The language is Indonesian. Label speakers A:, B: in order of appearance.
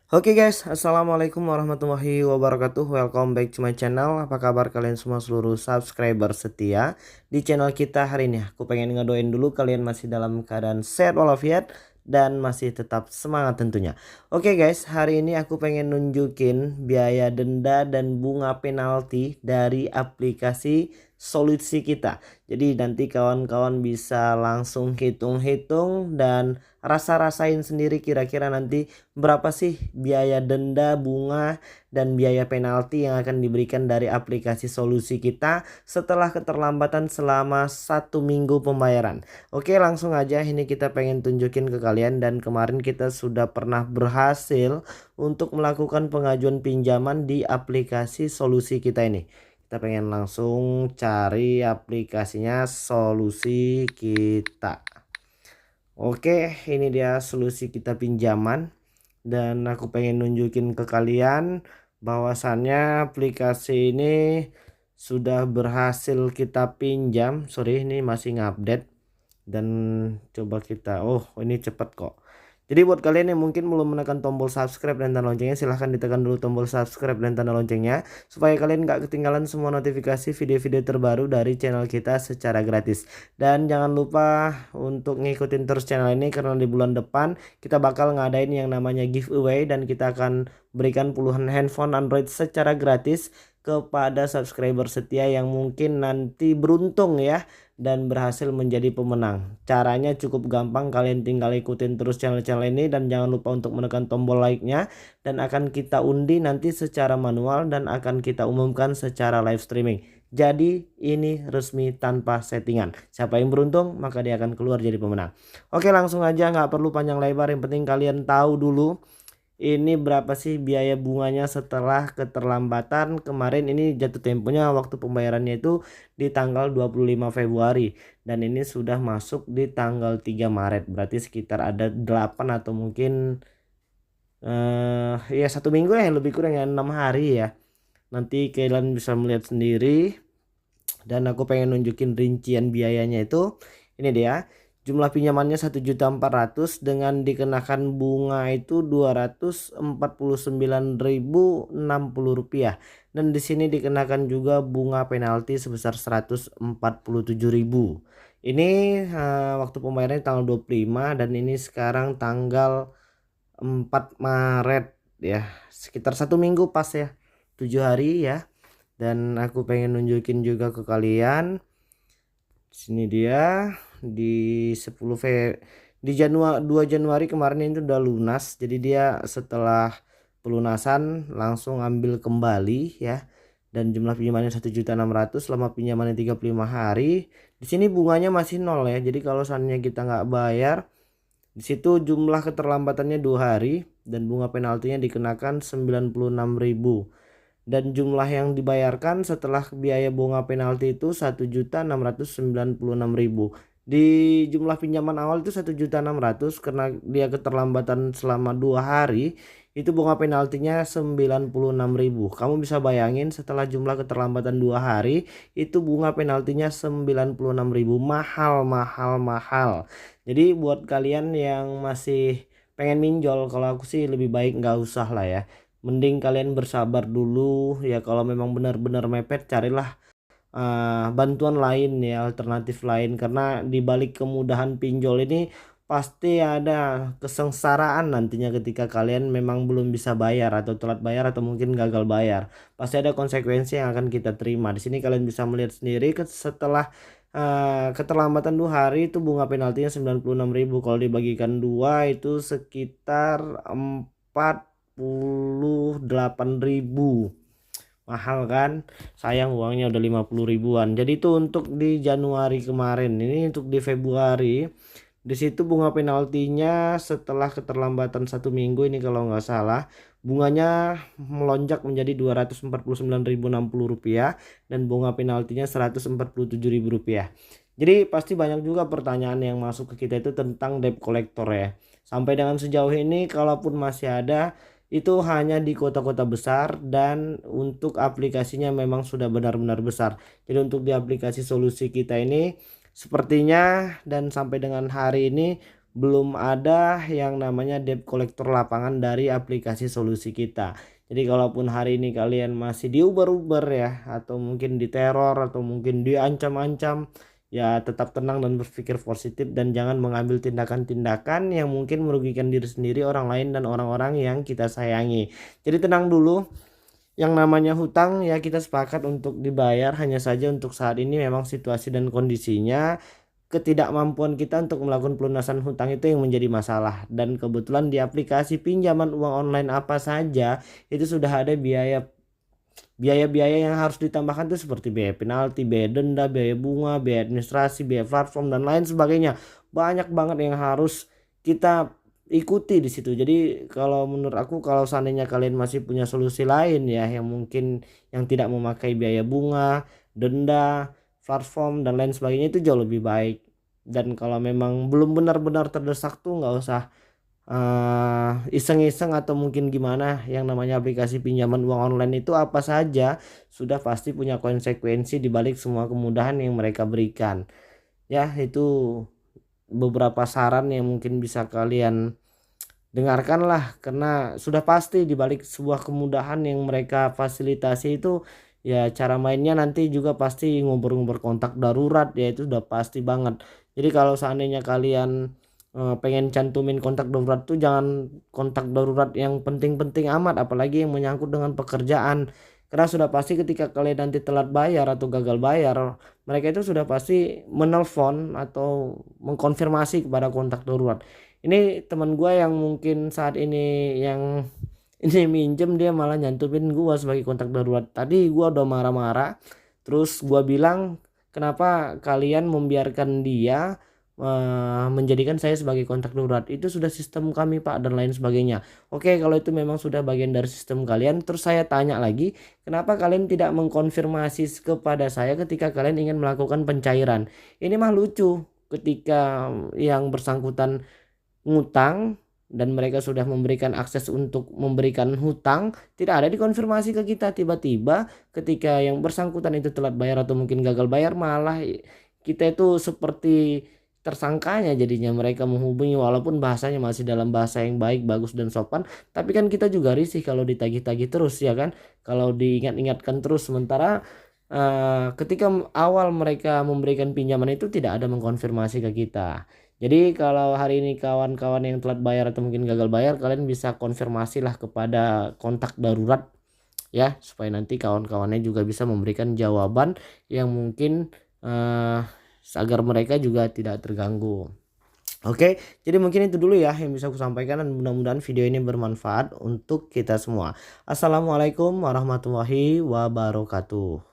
A: Oke guys, assalamualaikum warahmatullahi wabarakatuh. Welcome back to my channel. Apa kabar kalian semua seluruh subscriber setia di channel kita hari ini? Aku pengen ngedoain dulu kalian masih dalam keadaan sehat walafiat dan masih tetap semangat tentunya. Oke guys, hari ini aku pengen nunjukin biaya denda dan bunga penalti dari aplikasi solusi kita. Jadi nanti kawan-kawan bisa langsung hitung-hitung dan rasa-rasain sendiri kira-kira nanti berapa sih biaya denda, bunga, dan biaya penalti yang akan diberikan dari aplikasi solusi kita setelah keterlambatan selama 1 minggu pembayaran. Oke, langsung aja ini kita pengen tunjukin ke kalian, dan kemarin kita sudah pernah berhasil untuk melakukan pengajuan pinjaman di aplikasi solusi kita ini. Kita pengen langsung cari aplikasinya solusi kita. Oke, ini dia solusi kita pinjaman. Dan aku pengen nunjukin ke kalian bahwasannya aplikasi ini sudah berhasil kita pinjam. Sorry, ini masih ngupdate. Dan coba kita, oh ini cepet kok. Jadi buat kalian yang mungkin belum menekan tombol subscribe dan tanda loncengnya, silahkan ditekan dulu tombol subscribe dan tanda loncengnya supaya kalian gak ketinggalan semua notifikasi video-video terbaru dari channel kita secara gratis. Dan jangan lupa untuk ngikutin terus channel ini karena di bulan depan kita bakal ngadain yang namanya giveaway, dan kita akan berikan puluhan handphone Android secara gratis kepada subscriber setia yang mungkin nanti beruntung ya dan berhasil menjadi pemenang. Caranya cukup gampang, kalian tinggal ikutin terus channel-channel ini dan jangan lupa untuk menekan tombol like-nya, dan akan kita undi nanti secara manual dan akan kita umumkan secara live streaming. Jadi ini resmi tanpa settingan. Siapa yang beruntung maka dia akan keluar jadi pemenang. Oke, langsung aja, nggak perlu panjang lebar, yang penting kalian tahu dulu ini berapa sih biaya bunganya setelah keterlambatan. Kemarin ini jatuh temponya waktu pembayarannya itu di tanggal 25 Februari dan ini sudah masuk di tanggal 3 Maret. Berarti sekitar ada 8 atau mungkin ya 1 minggu ya, lebih kurang ya 6 hari ya. Nanti kalian bisa melihat sendiri, dan aku pengen nunjukin rincian biayanya itu. Ini dia. Jumlah pinjamannya 1.400.000 dengan dikenakan bunga itu Rp249.060, dan di sini dikenakan juga bunga penalti sebesar 147.000. Ini waktu pembayarannya tanggal 25 dan ini sekarang tanggal 4 Maret ya. Sekitar 1 minggu pas ya. 7 hari ya. Dan aku pengen nunjukin juga ke kalian. Sini dia di 10 di Januari 2 Januari kemarin itu udah lunas. Jadi dia setelah pelunasan langsung ambil kembali ya. Dan jumlah pinjamannya 1.600.000 selama pinjamannya 35 hari. Di sini bunganya masih nol ya. Jadi kalau seandainya kita nggak bayar, di situ jumlah keterlambatannya 2 hari dan bunga penaltinya dikenakan 96.000. Dan jumlah yang dibayarkan setelah biaya bunga penalti itu 1.696.000. Di jumlah pinjaman awal itu 1.600.000, karena dia keterlambatan selama 2 hari itu bunga penaltinya 96.000. Kamu bisa bayangin setelah jumlah keterlambatan 2 hari itu bunga penaltinya 96.000. Mahal, mahal, mahal. Jadi buat kalian yang masih pengen minjol, kalau aku sih lebih baik nggak usah lah ya. Mending kalian bersabar dulu ya. Kalau memang benar-benar mepet, carilah bantuan lain ya, alternatif lain, karena di balik kemudahan pinjol ini pasti ada kesengsaraan nantinya ketika kalian memang belum bisa bayar atau telat bayar atau mungkin gagal bayar. Pasti ada konsekuensi yang akan kita terima. Di sini kalian bisa melihat sendiri setelah keterlambatan 2 hari itu bunga penaltinya 96.000. Kalau dibagikan 2 itu sekitar 48.000. Mahal kan, sayang uangnya udah 50 ribuan. Jadi itu untuk di Januari kemarin. Ini untuk di Februari, di situ bunga penaltinya setelah keterlambatan 1 minggu ini kalau nggak salah bunganya melonjak menjadi Rp249.060 dan bunga penaltinya Rp147.000. Jadi pasti banyak juga pertanyaan yang masuk ke kita itu tentang debt collector ya. Sampai dengan sejauh ini kalaupun masih ada, itu hanya di kota-kota besar dan untuk aplikasinya memang sudah benar-benar besar. Jadi untuk di aplikasi solusi kita ini sepertinya dan sampai dengan hari ini belum ada yang namanya debt collector lapangan dari aplikasi solusi kita. Jadi kalaupun hari ini kalian masih diuber-uber ya, atau mungkin diteror, atau mungkin diancam-ancam, ya tetap tenang dan berpikir positif dan jangan mengambil tindakan-tindakan yang mungkin merugikan diri sendiri, orang lain, dan orang-orang yang kita sayangi. Jadi tenang dulu. Yang namanya hutang ya kita sepakat untuk dibayar, hanya saja untuk saat ini memang situasi dan kondisinya ketidakmampuan kita untuk melakukan pelunasan hutang itu yang menjadi masalah. Dan kebetulan di aplikasi pinjaman uang online apa saja itu sudah ada biaya-biaya yang harus ditambahkan tuh, seperti biaya penalti, biaya denda, biaya bunga, biaya administrasi, biaya platform, dan lain sebagainya. Banyak banget yang harus kita ikuti di situ. Jadi kalau menurut aku, kalau seandainya kalian masih punya solusi lain ya, yang mungkin yang tidak memakai biaya bunga, denda, platform, dan lain sebagainya, itu jauh lebih baik. Dan kalau memang belum benar-benar terdesak tuh nggak usah iseng-iseng atau mungkin gimana. Yang namanya aplikasi pinjaman uang online itu apa saja sudah pasti punya konsekuensi di balik semua kemudahan yang mereka berikan. Ya, itu beberapa saran yang mungkin bisa kalian dengarkan lah, karena sudah pasti di balik sebuah kemudahan yang mereka fasilitasi itu ya cara mainnya nanti juga pasti ngobrol-ngobrol kontak darurat, ya itu udah pasti banget. Jadi kalau seandainya kalian pengen cantumin kontak darurat tuh jangan kontak darurat yang penting-penting amat, apalagi yang menyangkut dengan pekerjaan. Karena sudah pasti ketika kalian nanti telat bayar atau gagal bayar, mereka itu sudah pasti menelpon atau mengkonfirmasi kepada kontak darurat. Ini teman gua yang mungkin saat ini yang ini minjem, dia malah nyantumin gua sebagai kontak darurat. Tadi gua udah marah-marah, terus gua bilang kenapa kalian membiarkan dia menjadikan saya sebagai kontak darurat, itu sudah sistem kami pak, dan lain sebagainya. Oke, kalau itu memang sudah bagian dari sistem kalian, terus saya tanya lagi, kenapa kalian tidak mengkonfirmasi kepada saya ketika kalian ingin melakukan pencairan? Ini mah lucu, ketika yang bersangkutan ngutang dan mereka sudah memberikan akses untuk memberikan hutang, tidak ada dikonfirmasi ke kita. Tiba-tiba ketika yang bersangkutan itu telat bayar atau mungkin gagal bayar, malah kita itu seperti tersangkanya. Jadinya mereka menghubungi walaupun bahasanya masih dalam bahasa yang baik, bagus, dan sopan, tapi kan kita juga risih kalau ditagih-tagih terus ya kan, kalau diingat-ingatkan terus. Sementara ketika awal mereka memberikan pinjaman itu tidak ada mengkonfirmasi ke kita. Jadi kalau hari ini kawan-kawan yang telat bayar atau mungkin gagal bayar, kalian bisa konfirmasilah kepada kontak darurat ya, supaya nanti kawan-kawannya juga bisa memberikan jawaban yang mungkin agar mereka juga tidak terganggu. Oke, jadi mungkin itu dulu ya yang bisa aku sampaikan, dan mudah-mudahan video ini bermanfaat untuk kita semua. Assalamualaikum warahmatullahi wabarakatuh.